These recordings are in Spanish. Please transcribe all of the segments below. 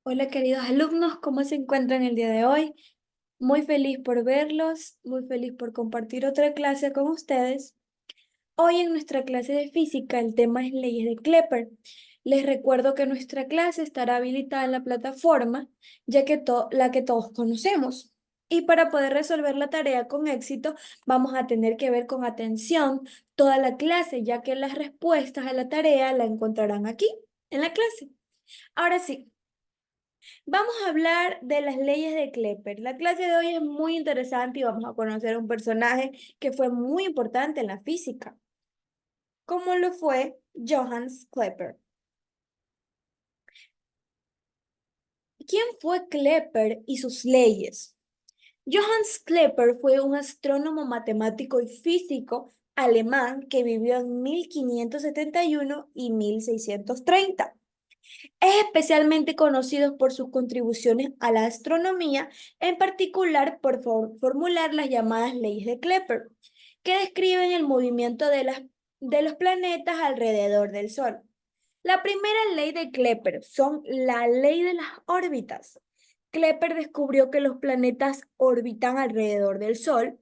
Hola queridos alumnos, ¿cómo se encuentran el día de hoy? Muy feliz por verlos, muy feliz por compartir otra clase con ustedes. Hoy en nuestra clase de física el tema es leyes de Klepper. Les recuerdo que nuestra clase estará habilitada en la plataforma, ya que la que todos conocemos. Y para poder resolver la tarea con éxito, vamos a tener que ver con atención toda la clase, ya que las respuestas a la tarea la encontrarán aquí, en la clase. Ahora sí. Vamos a hablar de las leyes de Klepper. La clase de hoy es muy interesante y vamos a conocer un personaje que fue muy importante en la física, como lo fue Johannes Klepper. ¿Quién fue Klepper y sus leyes? Johannes Klepper fue un astrónomo, matemático y físico alemán que vivió en 1571 y 1630. Es especialmente conocido por sus contribuciones a la astronomía, en particular por formular las llamadas leyes de Kepler, que describen el movimiento de los planetas alrededor del Sol. La primera ley de Kepler son la ley de las órbitas. Kepler descubrió que los planetas orbitan alrededor del Sol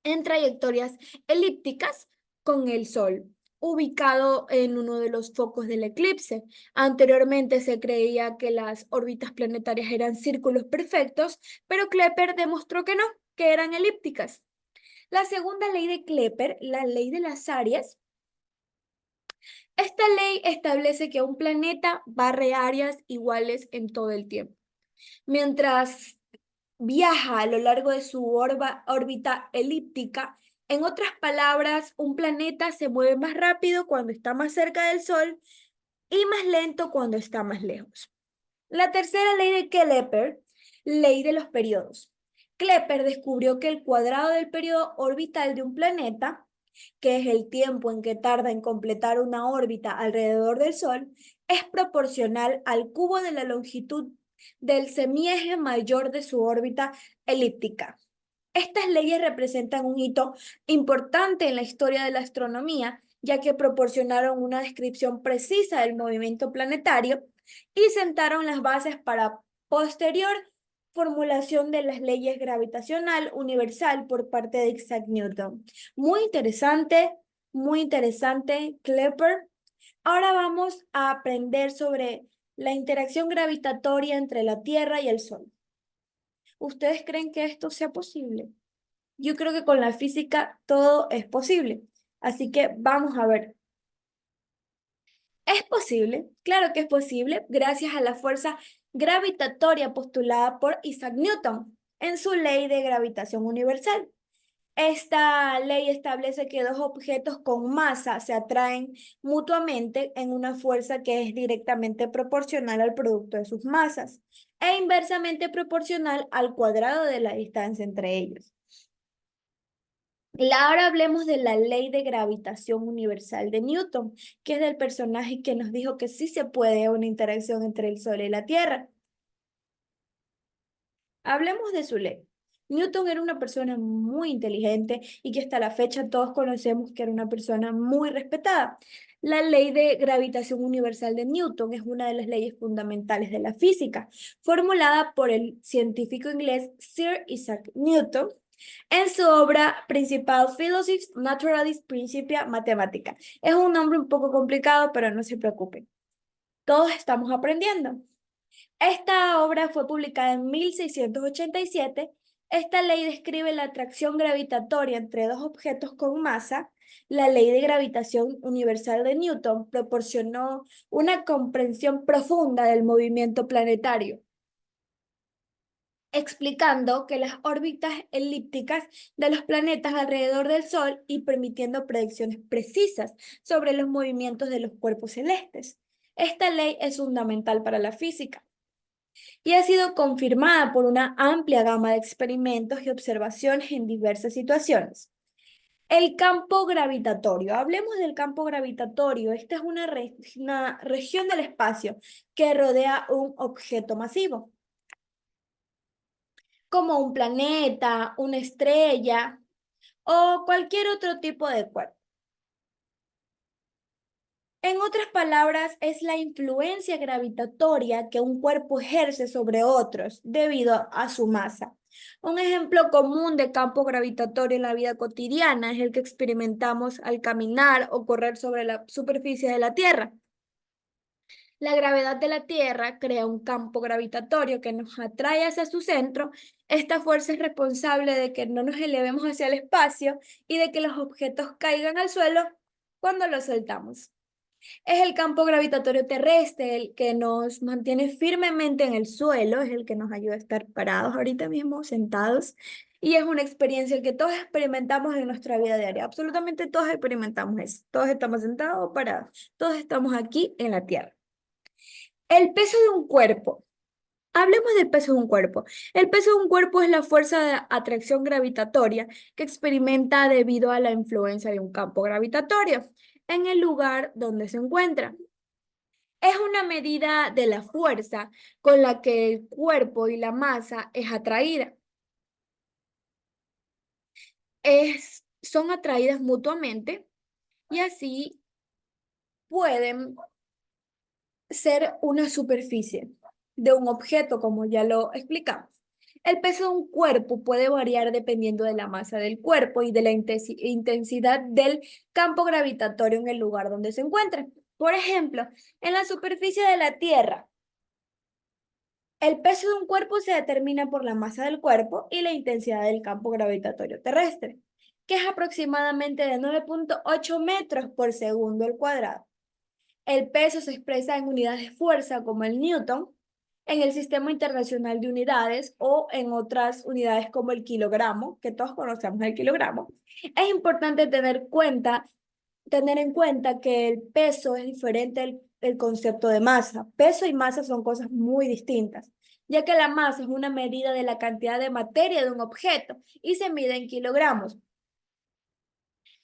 en trayectorias elípticas con el Sol, ubicado en uno de los focos del eclipse. Anteriormente se creía que las órbitas planetarias eran círculos perfectos, pero Kepler demostró que no, que eran elípticas. La segunda ley de Kepler, la ley de las áreas, esta ley establece que un planeta barre áreas iguales en todo el tiempo. Mientras viaja a lo largo de su órbita elíptica. En otras palabras, un planeta se mueve más rápido cuando está más cerca del Sol y más lento cuando está más lejos. La tercera ley de Kepler, ley de los periodos. Kepler descubrió que el cuadrado del periodo orbital de un planeta, que es el tiempo en que tarda en completar una órbita alrededor del Sol, es proporcional al cubo de la longitud del semieje mayor de su órbita elíptica. Estas leyes representan un hito importante en la historia de la astronomía, ya que proporcionaron una descripción precisa del movimiento planetario y sentaron las bases para posterior formulación de las leyes gravitacional universal por parte de Isaac Newton. Muy interesante, Kepler. Ahora vamos a aprender sobre la interacción gravitatoria entre la Tierra y el Sol. ¿Ustedes creen que esto sea posible? Yo creo que con la física todo es posible. Así que vamos a ver. ¿Es posible? Claro que es posible, gracias a la fuerza gravitatoria postulada por Isaac Newton en su ley de gravitación universal. Esta ley establece que dos objetos con masa se atraen mutuamente en una fuerza que es directamente proporcional al producto de sus masas e inversamente proporcional al cuadrado de la distancia entre ellos. Ahora hablemos de la ley de gravitación universal de Newton, que es del personaje que nos dijo que sí se puede una interacción entre el Sol y la Tierra. Hablemos de su ley. Newton era una persona muy inteligente y que hasta la fecha todos conocemos que era una persona muy respetada. La ley de gravitación universal de Newton es una de las leyes fundamentales de la física, formulada por el científico inglés Sir Isaac Newton en su obra principal Philosophiae Naturalis Principia Mathematica. Es un nombre un poco complicado, pero no se preocupen. Todos estamos aprendiendo. Esta obra fue publicada en 1687. Esta ley describe la atracción gravitatoria entre dos objetos con masa. La ley de gravitación universal de Newton proporcionó una comprensión profunda del movimiento planetario, explicando que las órbitas elípticas de los planetas alrededor del Sol y permitiendo predicciones precisas sobre los movimientos de los cuerpos celestes. Esta ley es fundamental para la física y ha sido confirmada por una amplia gama de experimentos y observaciones en diversas situaciones. El campo gravitatorio. Hablemos del campo gravitatorio. Esta es una región del espacio que rodea un objeto masivo, como un planeta, una estrella o cualquier otro tipo de cuerpo. En otras palabras, es la influencia gravitatoria que un cuerpo ejerce sobre otros debido a su masa. Un ejemplo común de campo gravitatorio en la vida cotidiana es el que experimentamos al caminar o correr sobre la superficie de la Tierra. La gravedad de la Tierra crea un campo gravitatorio que nos atrae hacia su centro. Esta fuerza es responsable de que no nos elevemos hacia el espacio y de que los objetos caigan al suelo cuando los soltamos. Es el campo gravitatorio terrestre el que nos mantiene firmemente en el suelo, es el que nos ayuda a estar parados ahorita mismo, sentados, y es una experiencia que todos experimentamos en nuestra vida diaria. Absolutamente todos experimentamos eso. Todos estamos sentados o parados. Todos estamos aquí en la Tierra. El peso de un cuerpo. Hablemos del peso de un cuerpo. El peso de un cuerpo es la fuerza de atracción gravitatoria que experimenta debido a la influencia de un campo gravitatorio en el lugar donde se encuentra. Es una medida de la fuerza con la que el cuerpo y la masa es atraída. Son atraídas mutuamente y así pueden ser una superficie de un objeto, como ya lo explicamos. El peso de un cuerpo puede variar dependiendo de la masa del cuerpo y de la intensidad del campo gravitatorio en el lugar donde se encuentre. Por ejemplo, en la superficie de la Tierra, el peso de un cuerpo se determina por la masa del cuerpo y la intensidad del campo gravitatorio terrestre, que es aproximadamente de 9,8 metros por segundo al cuadrado. El peso se expresa en unidades de fuerza como el newton, en el Sistema Internacional de Unidades o en otras unidades como el kilogramo, que todos conocemos el kilogramo. Es importante tener en cuenta que el peso es diferente del concepto de masa. Peso y masa son cosas muy distintas, ya que la masa es una medida de la cantidad de materia de un objeto y se mide en kilogramos.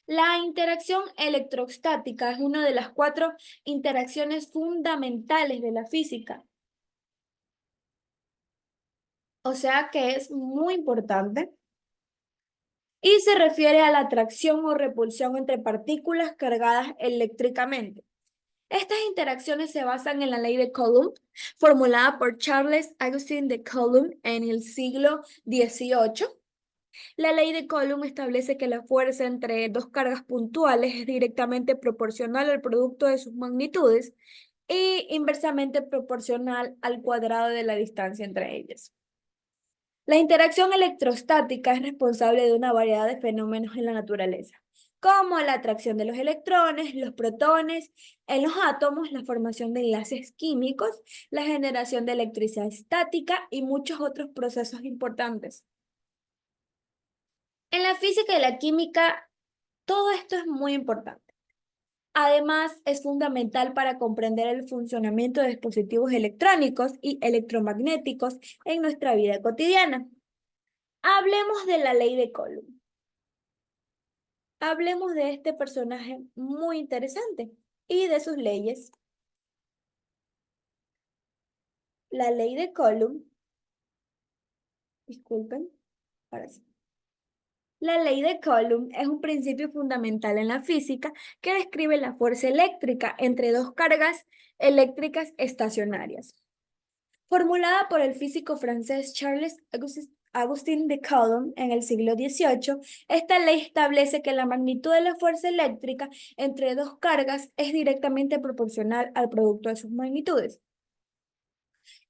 La interacción electrostática es una de las cuatro interacciones fundamentales de la física, o sea que es muy importante y se refiere a la atracción o repulsión entre partículas cargadas eléctricamente. Estas interacciones se basan en la ley de Coulomb, formulada por Charles Augustin de Coulomb en el siglo XVIII. La ley de Coulomb establece que la fuerza entre dos cargas puntuales es directamente proporcional al producto de sus magnitudes e inversamente proporcional al cuadrado de la distancia entre ellas. La interacción electrostática es responsable de una variedad de fenómenos en la naturaleza, como la atracción de los electrones, los protones en los átomos, la formación de enlaces químicos, la generación de electricidad estática y muchos otros procesos importantes. En la física y la química, todo esto es muy importante. Además, es fundamental para comprender el funcionamiento de dispositivos electrónicos y electromagnéticos en nuestra vida cotidiana. Hablemos de la ley de Coulomb. Hablemos de este personaje muy interesante y de sus leyes. La ley de Coulomb, disculpen, ahora sí. La ley de Coulomb es un principio fundamental en la física que describe la fuerza eléctrica entre dos cargas eléctricas estacionarias. Formulada por el físico francés Charles Augustin de Coulomb en el siglo XVIII, esta ley establece que la magnitud de la fuerza eléctrica entre dos cargas es directamente proporcional al producto de sus magnitudes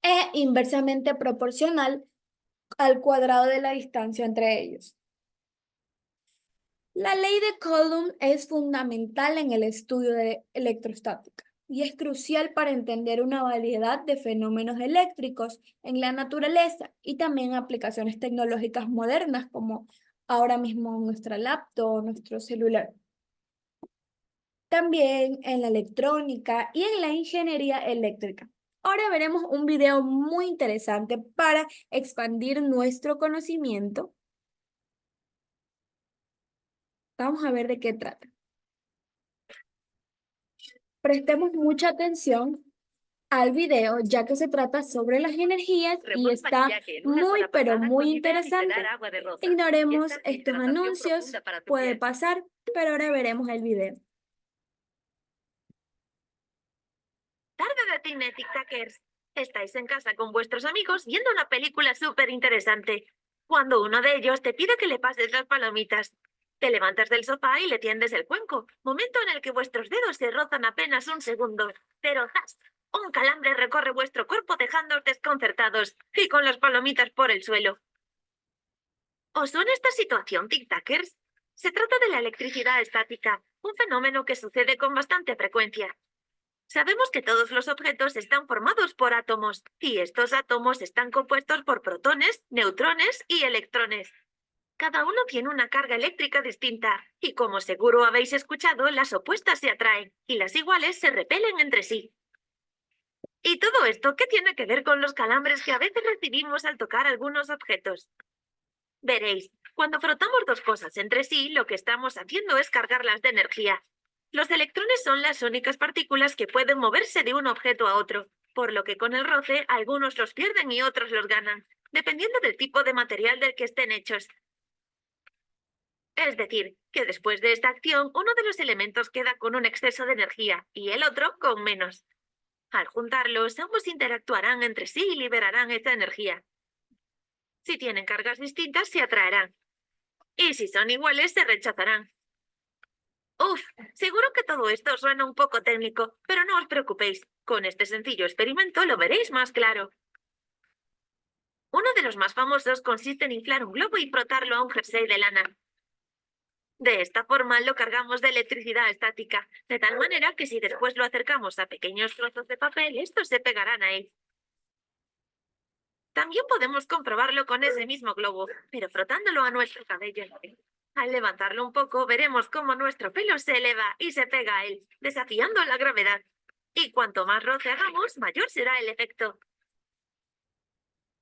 e inversamente proporcional al cuadrado de la distancia entre ellos. La ley de Coulomb es fundamental en el estudio de electrostática y es crucial para entender una variedad de fenómenos eléctricos en la naturaleza y también aplicaciones tecnológicas modernas como ahora mismo nuestra laptop, nuestro celular. También en la electrónica y en la ingeniería eléctrica. Ahora veremos un video muy interesante para expandir nuestro conocimiento. Vamos a ver de qué trata. Prestemos mucha atención al video, ya que se trata sobre las energías y está muy, pero muy interesante. Ignoremos estos anuncios, puede pasar, pero ahora veremos el video. Tarde de cine, tic-tackers. Estáis en casa con vuestros amigos viendo una película súper interesante. Cuando uno de ellos te pide que le pases las palomitas. Te levantas del sofá y le tiendes el cuenco, momento en el que vuestros dedos se rozan apenas un segundo. Pero ¡zas! Un calambre recorre vuestro cuerpo dejándoos desconcertados y con las palomitas por el suelo. ¿Os suena esta situación, tic-tackers? Se trata de la electricidad estática, un fenómeno que sucede con bastante frecuencia. Sabemos que todos los objetos están formados por átomos, y estos átomos están compuestos por protones, neutrones y electrones. Cada uno tiene una carga eléctrica distinta, y como seguro habéis escuchado, las opuestas se atraen, y las iguales se repelen entre sí. ¿Y todo esto qué tiene que ver con los calambres que a veces recibimos al tocar algunos objetos? Veréis, cuando frotamos dos cosas entre sí, lo que estamos haciendo es cargarlas de energía. Los electrones son las únicas partículas que pueden moverse de un objeto a otro, por lo que con el roce algunos los pierden y otros los ganan, dependiendo del tipo de material del que estén hechos. Es decir, que después de esta acción, uno de los elementos queda con un exceso de energía y el otro con menos. Al juntarlos, ambos interactuarán entre sí y liberarán esa energía. Si tienen cargas distintas, se atraerán. Y si son iguales, se rechazarán. Uf, seguro que todo esto suena un poco técnico, pero no os preocupéis. Con este sencillo experimento lo veréis más claro. Uno de los más famosos consiste en inflar un globo y frotarlo a un jersey de lana. De esta forma lo cargamos de electricidad estática, de tal manera que si después lo acercamos a pequeños trozos de papel, estos se pegarán a él. También podemos comprobarlo con ese mismo globo, pero frotándolo a nuestro cabello. Al levantarlo un poco, veremos cómo nuestro pelo se eleva y se pega a él, desafiando la gravedad. Y cuanto más roce hagamos, mayor será el efecto.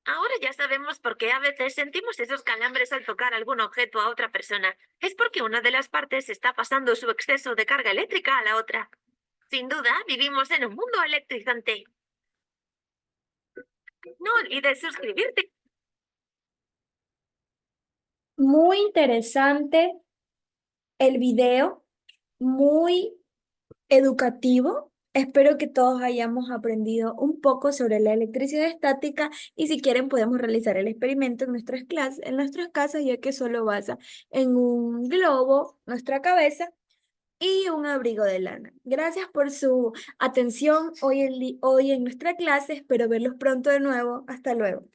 Ahora ya sabemos por qué a veces sentimos esos calambres al tocar algún objeto a otra persona. Es porque una de las partes está pasando su exceso de carga eléctrica a la otra. Sin duda, vivimos en un mundo electrizante. No olvides suscribirte. Muy interesante el video, muy educativo. Espero que todos hayamos aprendido un poco sobre la electricidad estática y si quieren podemos realizar el experimento en nuestras clases, en nuestras casas, ya que solo basa en un globo, nuestra cabeza y un abrigo de lana. Gracias por su atención hoy en nuestra clase. Espero verlos pronto de nuevo. Hasta luego.